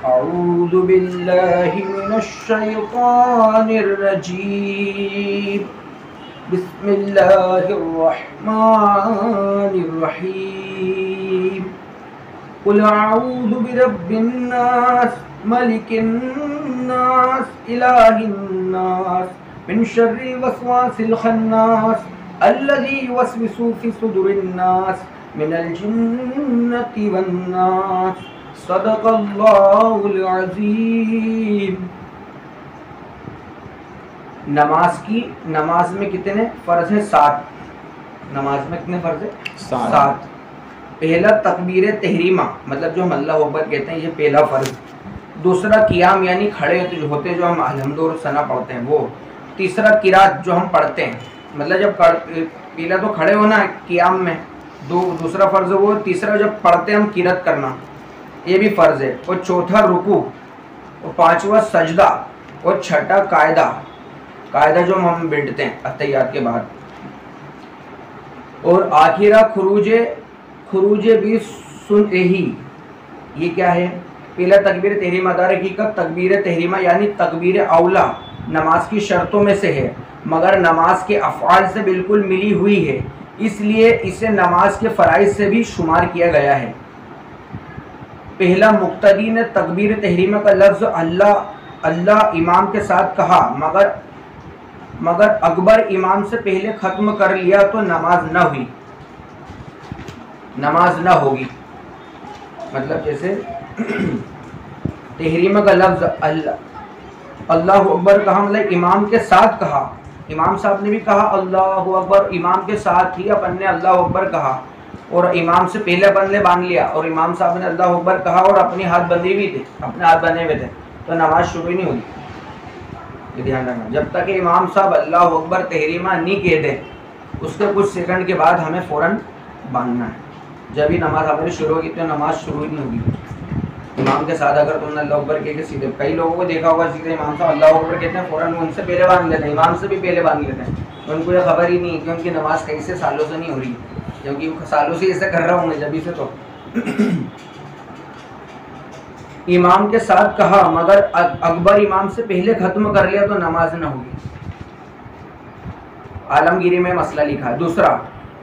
अऊज़ु बिल्लाहि मिनश शैतानिर रजीम। बिस्मिल्लाहिर रहमानिर रहीम। कुल अऊज़ु बिरब्बिन नास मलिकिन नास इलाहिन नास मिन शर्रिल वस्वासिल खन्नास अल्लज़ी युवस्विसु फ़ी सुदूरिन नास मिनल जिन्नति वन नास। सदक़ल्लाहुल अज़ीम। नमाज में कितने फ़र्ज हैं? 7। नमाज में कितने फ़र्ज हैं? 7। पहला तकबीर तहरीमा, मतलब जो हम अल्लाह अकबर कहते हैं, ये पहला फ़र्ज। दूसरा क़ियाम यानी खड़े होते जो हम अलहम्दु और सना पढ़ते हैं वो। तीसरा किरात जो हम पढ़ते हैं, मतलब जब पहला तो खड़े होना है क़ियाम में, दूसरा फ़र्ज़ वो। तीसरा जब पढ़ते हैं हम किरात करना, ये भी फ़र्ज़ है। और चौथा रुकू, और पाँचवा सजदा, और छठा कायदा जो हम बैठते हैं अत्तहियात के बाद। और आखिरा खुरूजे भी सुन ही। ये क्या है? पहला तकबीर तहरीमा, दार हकीकत तकबीर तहरीमा यानी तकबीर औला नमाज की शर्तों में से है, मगर नमाज के अफ़आल से बिल्कुल मिली हुई है, इसलिए इसे नमाज के फ़राइज़ से भी शुमार किया गया है। पहला मुक्तदी ने तकबीर तहरीमा का लफ्ज़ अल्लाह इमाम के साथ कहा, मगर अकबर इमाम से पहले ख़त्म कर लिया तो नमाज न होगी। मतलब जैसे तहरीमा का लफ्ज़ अल्लाह अकबर कहा, मतलब इमाम के साथ कहा, इमाम साहब ने भी कहा अल्लाहु अकबर, इमाम के साथ ही अपन ने अल्लाह अकबर कहा, और इमाम से पहले अपन ने बांध लिया, और इमाम साहब ने अल्लाह अकबर कहा और अपने हाथ बंधे हुए थे, तो नमाज शुरू ही नहीं होगी। ये ध्यान रखना, जब तक इमाम साहब अल्लाह अकबर तहरीमा नहीं कह दे, उसके कुछ सेकंड के बाद हमें फ़ौरन बांधना है। जब ही नमाज हमारी शुरू होगी तो नमाज शुरू ही नहीं होगी। इमाम के साथ अगर तुमने अल्लाह अकबर कह के सीधे, कई लोगों को देखा होगा सीधे इमाम साहब अल्लाह अकबर कहते हैं फ़ौरन उनसे पहले बांध लेते हैं, इमाम से भी पहले बांध लेते हैं, तो उनको ये खबर ही नहीं कि उनकी नमाज कैसे सालों से नहीं हो रही, क्योंकि सालों से ऐसे कर रहा हूँ मैं जब से। तो इमाम के साथ कहा, मगर अकबर इमाम से पहले ख़त्म कर लिया तो नमाज न होगी। आलमगीरी में मसला लिखा है। दूसरा,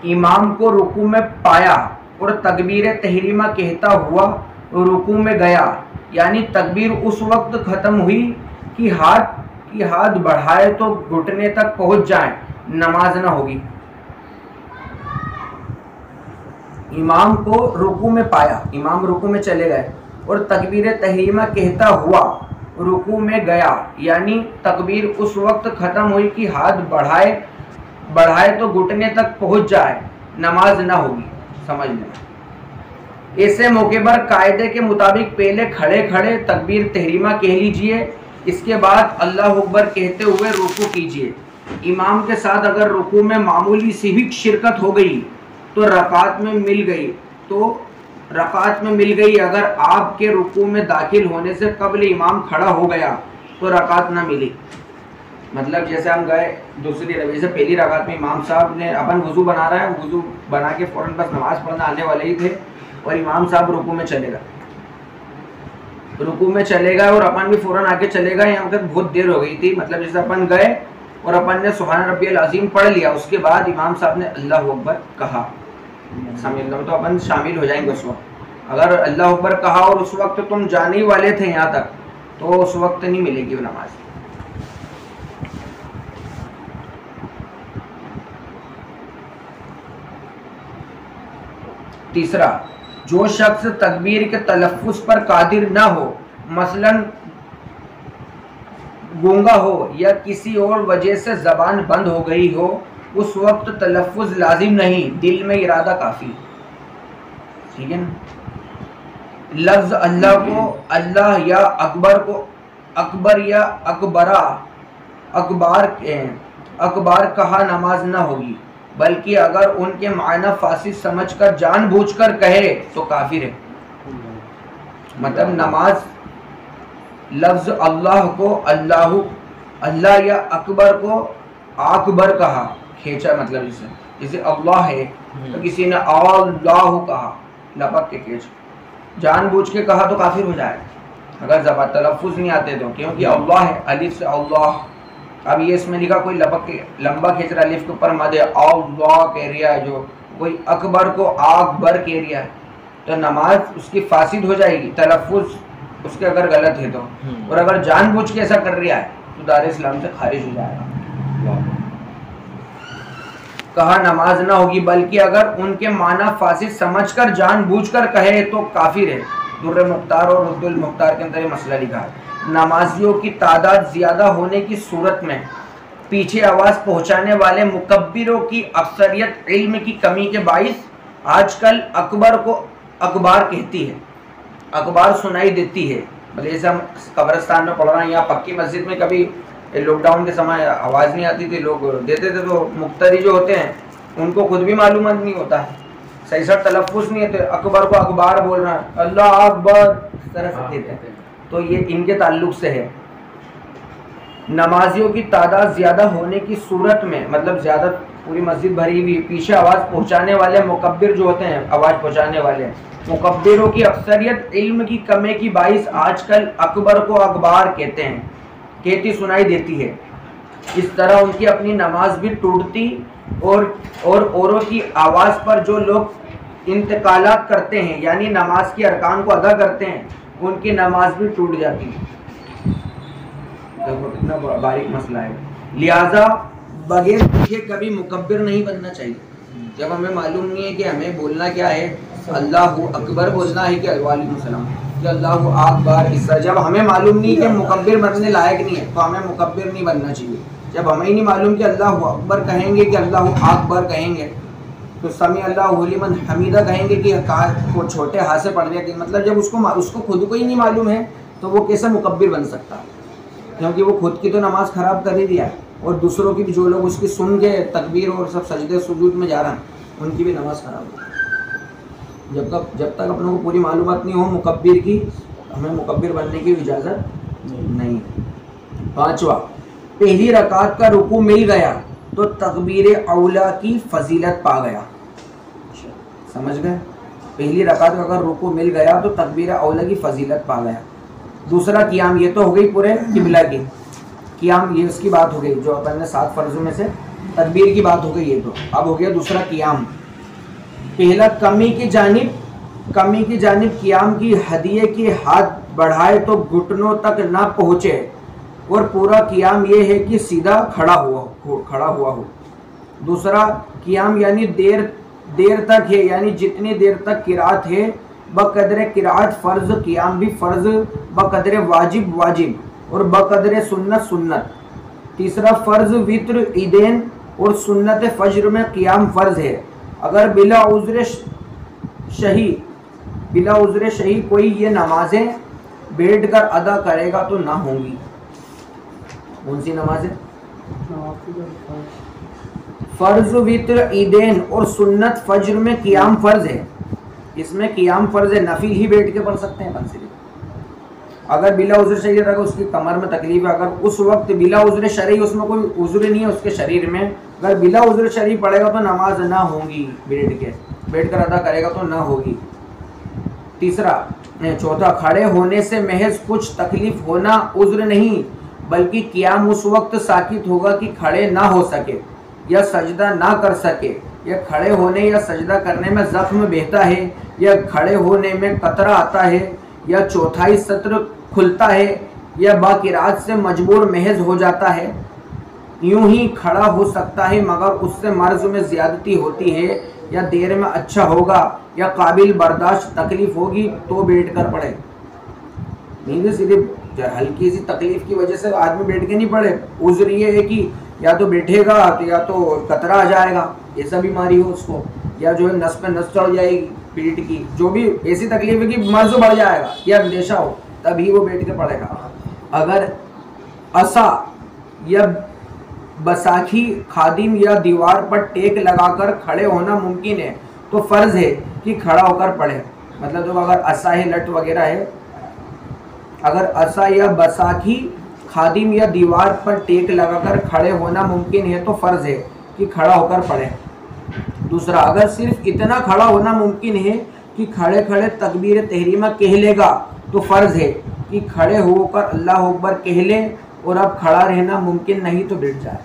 इमाम को रुकू में पाया और तकबीर तहरीमा कहता हुआ रुकू में गया, यानी तकबीर उस वक्त ख़त्म हुई कि हाथ बढ़ाए तो घुटने तक पहुंच जाए, नमाज न होगी। इमाम को रुकू में पाया, इमाम रुकू में चले गए और तकबीर तहरीमा कहता हुआ रुकू में गया, यानी तकबीर उस वक्त ख़त्म हुई कि हाथ बढ़ाए तो घुटने तक पहुंच जाए, नमाज ना होगी। समझ लेना। ऐसे मौके पर कायदे के मुताबिक पहले खड़े तकबीर तहरीमा कह लीजिए, इसके बाद अल्लाह अकबर कहते हुए रुकू कीजिए। इमाम के साथ अगर रुकू में मामूली सी भी शिरकत हो गई तो रकात में मिल गई। अगर आपके रुकू में दाखिल होने से कबल इमाम खड़ा हो गया तो रकात ना मिली। मतलब जैसे हम गए दूसरी रकात से, पहली रकात में इमाम साहब ने, अपन वुज़ू बना रहा है, वुज़ू बना के फ़ौरन बस नमाज़ पढ़ना आने वाले ही थे और इमाम साहब रुकू में चले गए और अपन भी फ़ौरन आके चले गए। यहाँ तक बहुत देर हो गई थी, मतलब जैसे अपन गए और अपन ने सुभान रब्बियल अज़ीम पढ़ लिया, उसके बाद इमाम साहब ने अल्लाहु अकबर कहा, तो अपन शामिल हो जाएंगे उस वक्त। अगर अल्लाह अकबर कहा और उस वक्त तुम जाने ही वाले थे यहाँ तक, तो उस वक्त नहीं मिलेगी वो नमाज। तीसरा, जो शख्स तकबीर के तलफ़्फ़ुज़ पर कादिर ना हो, मसलन गूंगा हो या किसी और वजह से ज़बान बंद हो गई हो, उस वक्त तलफ़्फ़ुज़ लाजिम नहीं, दिल में इरादा काफ़ी। ठीक है ना? लफ्ज़ अल्लाह को अल्लाह या अकबर को अकबर या अकबार कहा नमाज ना होगी, बल्कि अगर उनके मायना फासिद समझकर जानबूझकर कहे तो काफिर है। मतलब नमाज लफ्ज़ अल्लाह को अल्लाह या अकबर को अकबर कहा, खींचा, मतलब जैसे अल्लाह है तो किसी ने अल्लाह कहा, लपक के खींच, जानबूझ के कहा तो काफिर हो जाए। अगर ज़बान तलफ़ुज़ नहीं आते तो, क्योंकि अल्लाह है, अलिफ से अल्लाह। अब ये इसमें लिखा कोई लंबा खींच रहा अलिफ के ऊपर मद है, अल्लाह कह रिया है, जो कोई अकबर को आकबर कह रिया है, तो नमाज उसकी फासिद हो जाएगी तलफ़ुज़ उसके अगर गलत है तो। और अगर जानबूझ के ऐसा कर रहा है तो दार इस्लाम से खारिज हो जाएगा। कहा नमाज ना होगी, बल्कि अगर उनके माना फासिद समझकर जानबूझकर कहे तो काफिर है। दुर्र मुख्तार और रुद्दुल मुख्तार के अंदर ये मसला लिखा है। नमाजियों की तादाद ज़्यादा होने की सूरत में पीछे आवाज़ पहुंचाने वाले मुकब्बिरों की अक्सरियत इल्म की कमी के बाइस आजकल अकबर को अखबार कहती है, अखबार सुनाई देती है। भले जैसे हम कब्रिस्तान में पढ़ रहे हैं, यहाँ पक्की मस्जिद में कभी लॉकडाउन के समय आवाज़ नहीं आती थी, लोग देते थे, तो मुख्तरी जो होते हैं उनको खुद भी मालूम नहीं होता है, सही सर तलफ़ुज़ नहीं है, तो अकबर को अखबार बोल रहा है, अल्लाह अकबर, इस तरह से देते हैं। तो ये इनके ताल्लुक़ से है। नमाजियों की तादाद ज़्यादा होने की सूरत में, मतलब ज़्यादा पूरी मस्जिद भरी हुई, पीछे आवाज़ पहुँचाने वाले मुकब्बिर जो होते हैं, आवाज़ पहुँचाने वाले मुकब्बिरों की अक्सरियत इल्म की कमी की बाइस आजकल अकबर को अखबार कहते हैं, कहती सुनाई देती है। इस तरह उनकी अपनी नमाज भी टूटती और औरों की आवाज़ पर जो लोग इंतकालात करते हैं, यानी नमाज के अरकान को अदा करते हैं, उनकी नमाज भी टूट जाती है। देखो कितना बारीक मसला है। लिहाजा बगैर पूछे कभी मुकब्बिर नहीं बनना चाहिए। जब हमें मालूम नहीं है कि हमें बोलना क्या है, अल्लाहु अकबर बोलना है कि वालेकुम सलाम कि अल्लाहु अकबर, इस जब हमें मालूम नहीं कि मुकब्बिर बनने लायक नहीं है तो हमें मुकब्बिर नहीं बनना चाहिए। जब हमें ही नहीं मालूम कि अल्लाहु अकबर कहेंगे कि अल्लाहु अकबर कहेंगे, तो समी अल्लाहु लिमन हमीदा कहेंगे कि को छोटे हाथ से पढ़ दिया कि, मतलब जब उसको खुद को ही नहीं मालूम है तो वो कैसे मुकब्बिर बन सकता है, क्योंकि वो खुद की तो नमाज ख़राब कर ही दिया है और दूसरों की भी, जो लोग उसकी सुन के तकबीर और सब सजदे सुजूद में जा रहे हैं, उनकी भी नमाज ख़राब हो। जब तक अपनों को पूरी मालूमात नहीं हो मुकब्बिर की, हमें मुकब्बिर बनने की इजाज़त नहीं। पांचवा, पहली रकात का रुकू मिल गया तो तकबीर औला की फजीलत पा गया। समझ गए? पहली रकात का अगर रुकू मिल गया तो तकबीर औला की फजीलत पा गया। दूसरा कियाम, ये तो हो गई पूरे किबला की कियाम, ये उसकी बात हो गई जो अपन ने 7 फर्जों में से तकबीर की बात हो गई, ये तो अब हो गया दूसरा कियाम। पहला कमी की जानिब कियाम की हदिये के हाथ बढ़ाए तो घुटनों तक ना पहुँचे, और पूरा कियाम ये है कि सीधा खड़ा हुआ हो। दूसरा कियाम यानी देर तक है, यानी जितनी देर तक किरात है बकदर किरात फ़र्ज, कियाम भी फ़र्ज, बकदर वाजिब और बकदर सुन्नत। तीसरा फ़र्ज वित्र ईदैन और सुन्नत फज्र में कियाम फ़र्ज है। अगर बिला उज़्र शही कोई ये नमाजें बैठकर अदा करेगा तो ना होंगी। कौन सी नमाजें? फ़र्ज वित्र ईदैन और सुन्नत फज्र में कियाम फ़र्ज है। इसमें कियाम फ़र्ज है, नफिल ही बैठ के पढ़ सकते हैं बंसरी। अगर बिला उज़्र शरी रहा, उसकी कमर में तकलीफ है, अगर उस वक्त बिला उज़्र शरी, उसमें कोई उज़्र नहीं है उसके शरीर में, अगर बिला उज़्र शरी पढ़ेगा तो नमाज ना होगी, बैठ कर अदा करेगा तो ना होगी। चौथा, खड़े होने से महज कुछ तकलीफ होना उज़्र नहीं, बल्कि कियाम उस वक्त साकित होगा कि खड़े ना हो सके या सजदा ना कर सके, या खड़े होने या सजदा करने में ज़ख्म बहता है, या खड़े होने में कतरा आता है, या चौथाई सत्र खुलता है, या बाकिरात से मजबूर महज हो जाता है। यूं ही खड़ा हो सकता है मगर उससे मर्ज में ज़्यादती होती है, या देर में अच्छा होगा या काबिल बर्दाश्त तकलीफ़ होगी तो बैठ कर पढ़े। नहीं सिर्फ हल्की सी तकलीफ़ की वजह से आदमी बैठ के नहीं पढ़े, उज़्र ये है कि या तो बैठेगा तो या तो कतरा आ जाएगा, ऐसा बीमारी हो उसको, या जो है नस पे नस चढ़ जाएगी पीठ की, जो भी ऐसी तकलीफ है कि मर्ज बढ़ जाएगा या अंदेशा हो, तभी वो बैठ के पड़ेगा। अगर असा या बसाखी खादिम या दीवार पर टेक लगाकर खड़े होना मुमकिन है तो फ़र्ज़ है कि खड़ा होकर पढ़े। मतलब जो अगर असा है, लट वगैरह है, अगर असा या बसाखी खादिम या दीवार पर टेक लगाकर खड़े होना मुमकिन है तो फ़र्ज़ है कि खड़ा होकर पढ़े। दूसरा, अगर सिर्फ इतना खड़ा होना मुमकिन है कि खड़े खड़े तकबीर तहरीमा कह लेगा तो फ़र्ज़ है कि खड़े होकर अल्लाह अकबर कह ले और अब खड़ा रहना मुमकिन नहीं तो बैठ जाए।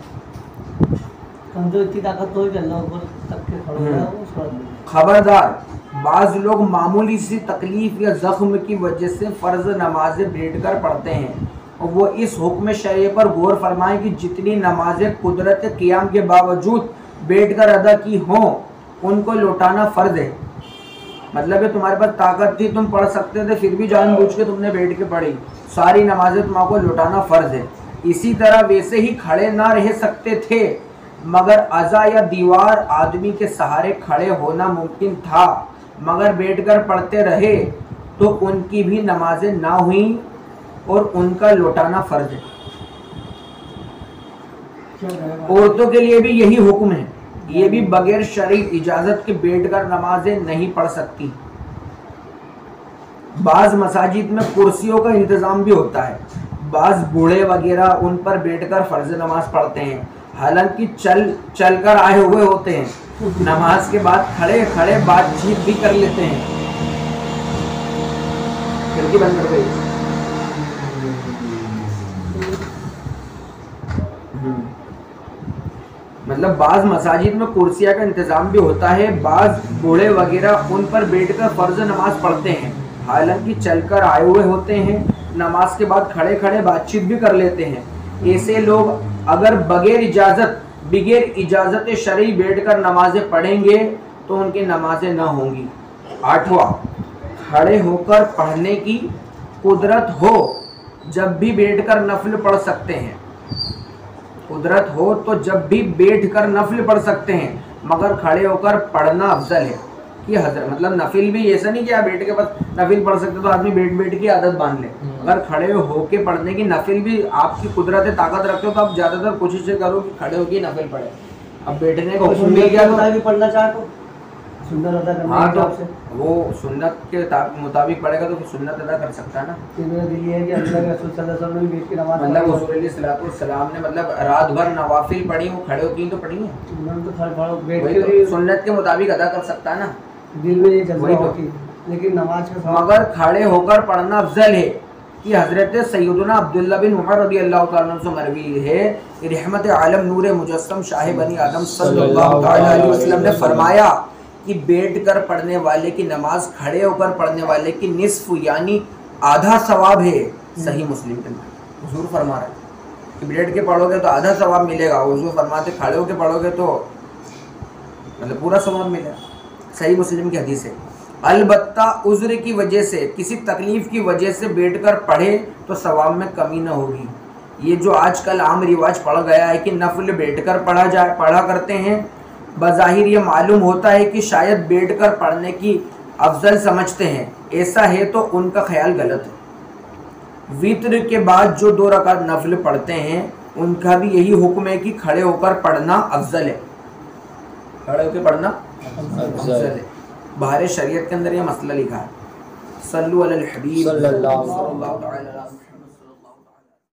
कमजोर इतनी ताकत तो है कि अल्लाह ऊपर तक के खड़ा हो रहा है, उस बात में। खबरदार, बाज लोग मामूली सी तकलीफ या जख्म की वजह से फ़र्ज नमाजें बैठकर पढ़ते हैं, और वो इस हुक्म शरई पर गौर फरमाएं कि जितनी नमाजें कुदरत क़ियाम के बावजूद बैठकर अदा की हों उनको लौटाना फ़र्ज है। मतलब कि तुम्हारे पास ताकत थी, तुम पढ़ सकते थे, फिर भी जानबूझ के तुमने बैठ के पढ़ी, सारी नमाजें तुम्हारे लौटाना फ़र्ज है। इसी तरह वैसे ही खड़े ना रह सकते थे, मगर अज़ा या दीवार आदमी के सहारे खड़े होना मुमकिन था, मगर बैठकर पढ़ते रहे तो उनकी भी नमाजें ना हुई और उनका लौटाना फ़र्ज है। औरतों के लिए भी यही हुक्म है, ये भी बगैर शरई इजाज़त के बैठकर नमाजें नहीं पढ़ सकती। बाज़ मसाजिद में कुर्सियों का इंतज़ाम भी होता है, बाज़ बूढ़े वगैरह उन पर बैठकर फ़र्ज नमाज पढ़ते हैं, हालांकि चल कर आए हुए होते हैं। नमाज के बाद खड़े खड़े बातचीत भी कर लेते हैं। खिड़की बंद कर गई। मतलब बाज़ मसाजिद में कुर्सिया का इंतज़ाम भी होता है, बाज़ बूढ़े वगैरह उन पर बैठकर फ़र्ज नमाज पढ़ते हैं, हालांकि चलकर आए हुए होते हैं। नमाज के बाद खड़े खड़े बातचीत भी कर लेते हैं। ऐसे लोग अगर बगैर इजाज़त शरई बैठकर नमाजें पढ़ेंगे तो उनकी नमाजें न होंगी। 8वां, खड़े होकर पढ़ने की कुदरत हो जब भी बैठकर नफल पढ़ सकते हैं। कुदरत हो तो जब भी बैठकर नफल पढ़ सकते हैं, मगर खड़े होकर पढ़ना अफजल है। कि हजरत मतलब नफिल भी ऐसा नहीं कि आप बैठ के बस नफिल पढ़ सकते तो आदमी बैठ की आदत बांध ले। अगर खड़े होके पढ़ने की नफिल भी आपकी कुदरत ताकत रखते हो तो आप ज़्यादातर कोशिश करो कि खड़े होके नफिल पढ़े। अब बैठने को हुक्म मिल गया तो पढ़ना चाहे तो सुन्नत अदा करने हाँ, के तो हिसाब से वो सुन्नत के मुताबिक पढ़ेगा तो फिर सुन्नत अदा कर सकता है ना। दिल है कि अल्लाह के रसूल सल्लल्लाहु अलैहि वसल्लम ने बैठ के नमाज मतलब रसूल सल्लल्लाहु अलैहि वसल्लम ने मतलब रात भर नवाफिल पढ़ी, वो खड़े होके तो पढ़ी है, तो बैठ वही के तो सुन्नत के मुताबिक अदा कर सकता है ना। दिल में ये जज्बा वही तो। होती है, लेकिन नमाज का मगर खड़े होकर पढ़ना अफजल है कि हज़रत सैयदना अब्दुल्ला बिन उमर रज़ी अल्लाह तआला अन्हु से मरवी है कि रहमत आलम नूर मुजस्सम शाह बनी आदम सल्लल्लाहु अलैहि वसल्लम ने फरमाया कि बैठकर पढ़ने वाले की नमाज खड़े होकर पढ़ने वाले की निस्फ यानी आधा सवाब है। सही मुस्लिम के अंदर हुजूर फरमा रहे हैं कि बैठ के पढ़ोगे तो आधा सवाब मिलेगा, हुजूर फरमाते खड़े होकर पढ़ोगे तो मतलब पूरा सवाब मिलेगा। सही मुस्लिम की हदीस है। अलबत्ता उज़्र की वजह से, किसी तकलीफ़ की वजह से बैठकर पढ़े तो सवाब में कमी न होगी। ये जो आजकल आम रिवाज पड़ गया है कि नफल बैठकर पढ़ा करते हैं, बज़ाहिर ये मालूम होता है कि शायद बैठकर पढ़ने की अफजल समझते हैं। ऐसा है तो उनका ख्याल गलत है। वित्र के बाद जो 2 रकात नफल पढ़ते हैं उनका भी यही हुक्म है कि खड़े होकर पढ़ना अफजल है। खड़े होकर पढ़ना अफजल है। बाहर शरीयत के अंदर ये मसला लिखा है। सल्लु अलल हबीब सल्लल्लाहु अलैहि वसल्लम।